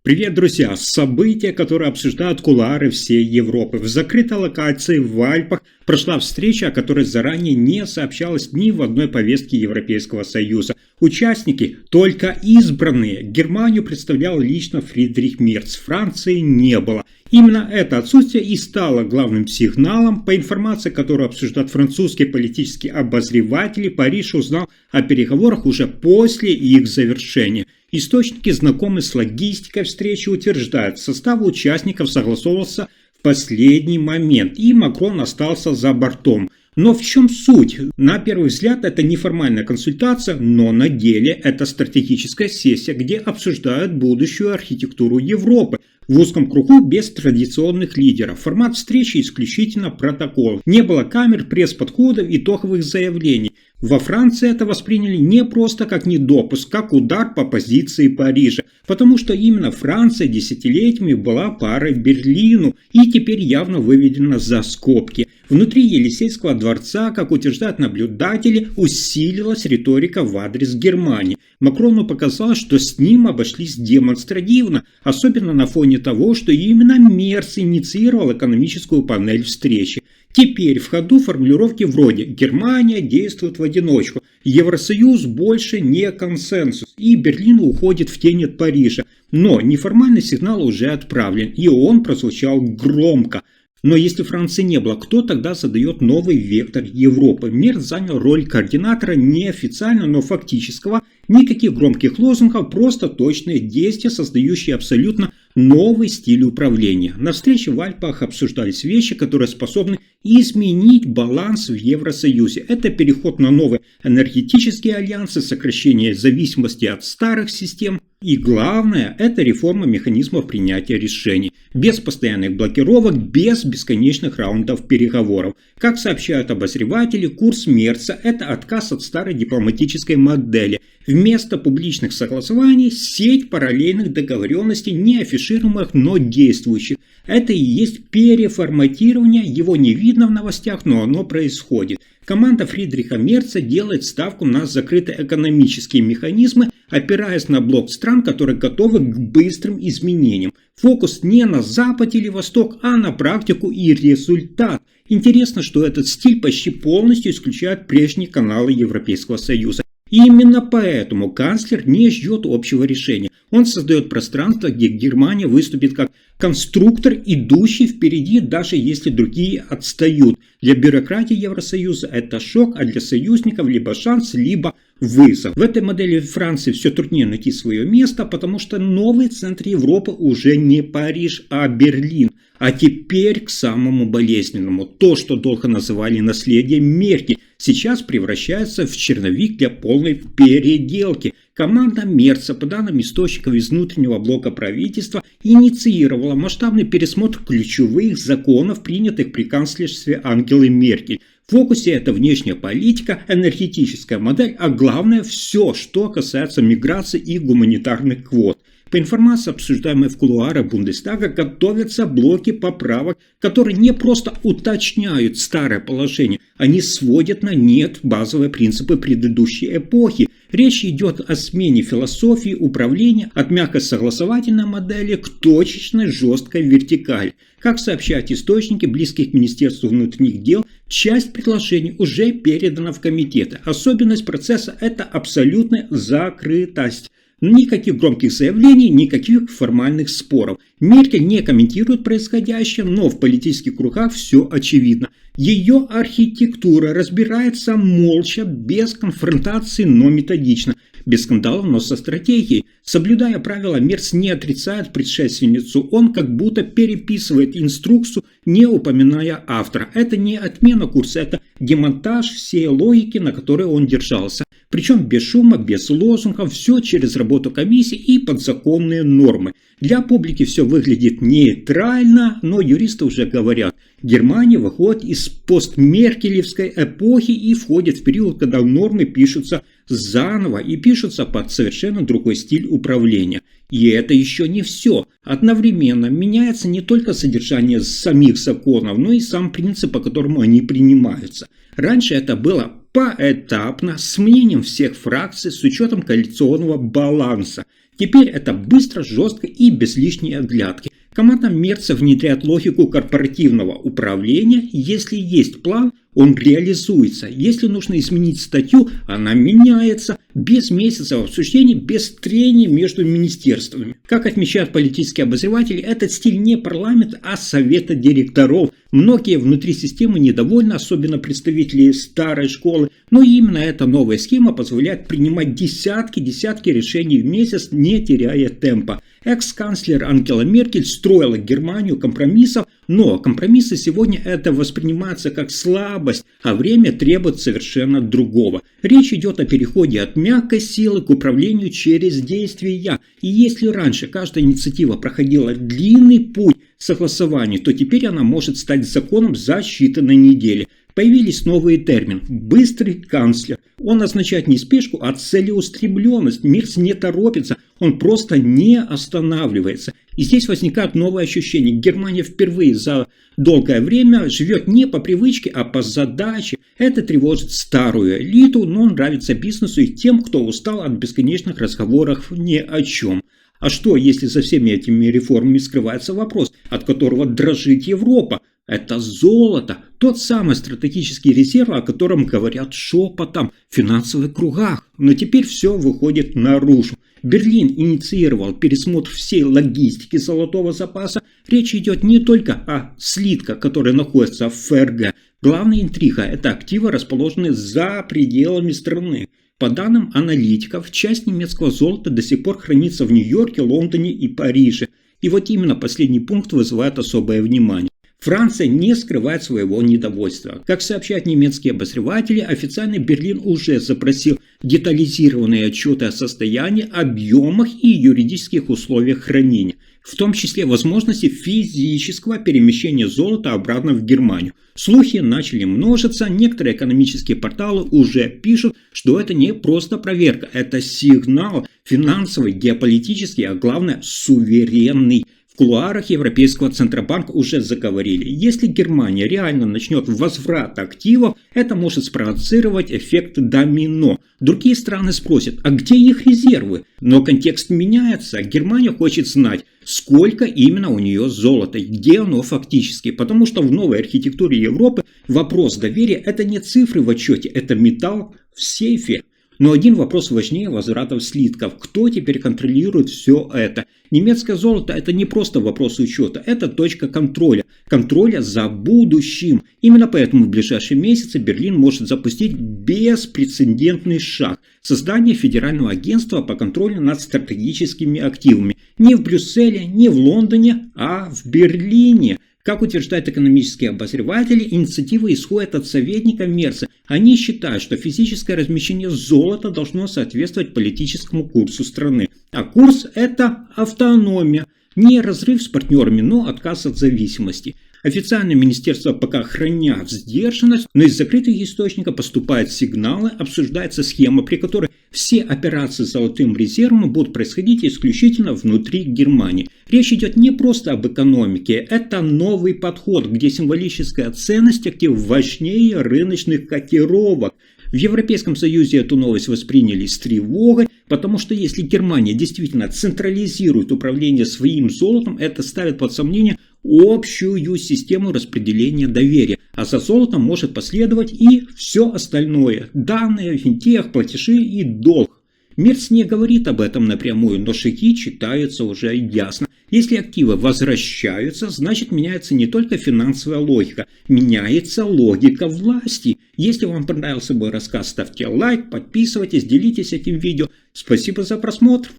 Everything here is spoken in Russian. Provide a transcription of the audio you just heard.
Привет, друзья! События, которые обсуждают кулуары всей Европы. В закрытой локации в Альпах прошла встреча, о которой заранее не сообщалось ни в одной повестке Европейского Союза. Участники только избранные. Германию представлял лично Фридрих Мерц, Франции не было. Именно это отсутствие и стало главным сигналом. По информации, которую обсуждают французские политические обозреватели, Париж узнал о переговорах уже после их завершения. Источники, знакомые с логистикой встречи, утверждают, состав участников согласовывался в последний момент, и Макрон остался за бортом. Но в чем суть? На первый взгляд это неформальная консультация, но на деле это стратегическая сессия, где обсуждают будущую архитектуру Европы. В узком кругу без традиционных лидеров. Формат встречи исключительно протокол. Не было камер, пресс-подходов, итоговых заявлений. Во Франции это восприняли не просто как недопуск, как удар по позиции Парижа. Потому что именно Франция десятилетиями была парой Берлину и теперь явно выведена за скобки. Внутри Елисейского дворца, как утверждают наблюдатели, усилилась риторика в адрес Германии. Макрону показалось, что с ним обошлись демонстративно, особенно на фоне того, что именно Мерц инициировал экономическую панель встречи. Теперь в ходу формулировки вроде «Германия действует в одиночку», «Евросоюз больше не консенсус» и «Берлин уходит в тень от Парижа». Но неформальный сигнал уже отправлен, и он прозвучал громко. Но если Франции не было, кто тогда задает новый вектор Европы? Мерц занял роль координатора неофициально, но фактического. Никаких громких лозунгов, просто точные действия, создающие абсолютно новый стиль управления. На встрече в Альпах обсуждались вещи, которые способны изменить баланс в Евросоюзе. Это переход на новые энергетические альянсы, сокращение зависимости от старых систем. И главное, это реформа механизмов принятия решений. Без постоянных блокировок, без бесконечных раундов переговоров. Как сообщают обозреватели, курс Мерца – это отказ от старой дипломатической модели. Вместо публичных согласований – сеть параллельных договоренностей, не афишируемых, но действующих. Это и есть переформатирование, его не видно в новостях, но оно происходит. Команда Фридриха Мерца делает ставку на закрытые экономические механизмы, опираясь на блок стран, которые готовы к быстрым изменениям. Фокус не на Запад или Восток, а на практику и результат. Интересно, что этот стиль почти полностью исключает прежние каналы Европейского Союза. И именно поэтому канцлер не ждет общего решения. Он создает пространство, где Германия выступит как конструктор, идущий впереди, даже если другие отстают. Для бюрократии Евросоюза это шок, а для союзников либо шанс, либо вызов. В этой модели Франции все труднее найти свое место, потому что новый центр Европы уже не Париж, а Берлин. А теперь к самому болезненному. То, что долго называли наследием Меркель, сейчас превращается в черновик для полной переделки. Команда Мерца, по данным источников из внутреннего блока правительства, инициировала масштабный пересмотр ключевых законов, принятых при канцлерстве Ангелы Меркель. В фокусе это внешняя политика, энергетическая модель, а главное все, что касается миграции и гуманитарных квот. По информации, обсуждаемой в кулуарах Бундестага, готовятся блоки поправок, которые не просто уточняют старое положение, они сводят на нет базовые принципы предыдущей эпохи. Речь идет о смене философии управления от мягкой согласовательной модели к точечной жесткой вертикали. Как сообщают источники, близких к Министерству внутренних дел, часть предложений уже передана в комитеты. Особенность процесса – это абсолютная закрытость. Никаких громких заявлений, никаких формальных споров. Меркель не комментирует происходящее, но в политических кругах все очевидно. Ее архитектура разбирается молча, без конфронтации, но методично. Без скандалов, но со стратегией. Соблюдая правила, Мерц не отрицает предшественницу. Он как будто переписывает инструкцию, не упоминая автора. Это не отмена курса, это демонтаж всей логики, на которой он держался. Причем без шума, без лозунгов, все через работу комиссии и подзаконные нормы. Для публики все выглядит нейтрально, но юристы уже говорят, Германия выходит из постмеркелевской эпохи и входит в период, когда нормы пишутся заново и пишутся под совершенно другой стиль управления. И это еще не все. Одновременно меняется не только содержание самих законов, но и сам принцип, по которому они принимаются. Раньше это было поэтапно, с мнением всех фракций, с учетом коалиционного баланса. Теперь это быстро, жестко и без лишней оглядки. Команда Мерца внедряет логику корпоративного управления. Если есть план, он реализуется. Если нужно изменить статью, она меняется. Без месяцев обсуждений, без трений между министерствами. Как отмечают политические обозреватели, этот стиль не парламент, а совета директоров. Многие внутри системы недовольны, особенно представители старой школы. Но именно эта новая схема позволяет принимать десятки решений в месяц, не теряя темпа. Экс-канцлер Ангела Меркель строила Германию компромиссов, но компромиссы сегодня это воспринимается как слабость, а время требует совершенно другого. Речь идет о переходе от мягкой силы к управлению через действия. И если раньше каждая инициатива проходила длинный путь согласования, то теперь она может стать законом за считанные недели. Появились новые термины. Быстрый канцлер. Он означает не спешку, а целеустремленность. Мерц не торопится, он просто не останавливается. И здесь возникает новое ощущение. Германия впервые за долгое время живет не по привычке, а по задаче. Это тревожит старую элиту, но нравится бизнесу и тем, кто устал от бесконечных разговоров ни о чем. А что, если за всеми этими реформами скрывается вопрос, от которого дрожит Европа? Это золото, тот самый стратегический резерв, о котором говорят шепотом в финансовых кругах. Но теперь все выходит наружу. Берлин инициировал пересмотр всей логистики золотого запаса. Речь идет не только о слитках, которые находятся в ФРГ. Главная интрига – это активы, расположенные за пределами страны. По данным аналитиков, часть немецкого золота до сих пор хранится в Нью-Йорке, Лондоне и Париже. И вот именно последний пункт вызывает особое внимание. Франция не скрывает своего недовольства. Как сообщают немецкие обозреватели, официальный Берлин уже запросил детализированные отчеты о состоянии, объемах и юридических условиях хранения, в том числе возможности физического перемещения золота обратно в Германию. Слухи начали множиться, некоторые экономические порталы уже пишут, что это не просто проверка, это сигнал финансовый, геополитический, а главное суверенный. В кулуарах Европейского Центробанка уже заговорили. Если Германия реально начнет возврат активов, это может спровоцировать эффект домино. Другие страны спросят, а где их резервы? Но контекст меняется. Германия хочет знать, сколько именно у нее золота и где оно фактически. Потому что в новой архитектуре Европы вопрос доверия – это не цифры в отчете, это металл в сейфе. Но один вопрос важнее возвратов слитков. Кто теперь контролирует все это? Немецкое золото – это не просто вопрос учета, это точка контроля. Контроля за будущим. Именно поэтому в ближайшие месяцы Берлин может запустить беспрецедентный шаг – создание федерального агентства по контролю над стратегическими активами. Не в Брюсселе, не в Лондоне, а в Берлине. Как утверждают экономические обозреватели, инициатива исходит от советника Мерца. Они считают, что физическое размещение золота должно соответствовать политическому курсу страны. А курс – это автономия. Не разрыв с партнерами, но отказ от зависимости. Официальные министерства пока хранят сдержанность, но из закрытых источников поступают сигналы, обсуждается схема, при которой все операции с золотым резервом будут происходить исключительно внутри Германии. Речь идет не просто об экономике, это новый подход, где символическая ценность активов важнее рыночных котировок. В Европейском Союзе эту новость восприняли с тревогой, потому что если Германия действительно централизирует управление своим золотом, это ставит под сомнение общую систему распределения доверия. А за золотом может последовать и все остальное – данные, финтех, платежи и долг. Мерц не говорит об этом напрямую, но шаги читаются уже ясно. Если активы возвращаются, значит меняется не только финансовая логика, меняется логика власти. Если вам понравился мой рассказ, ставьте лайк, подписывайтесь, делитесь этим видео. Спасибо за просмотр.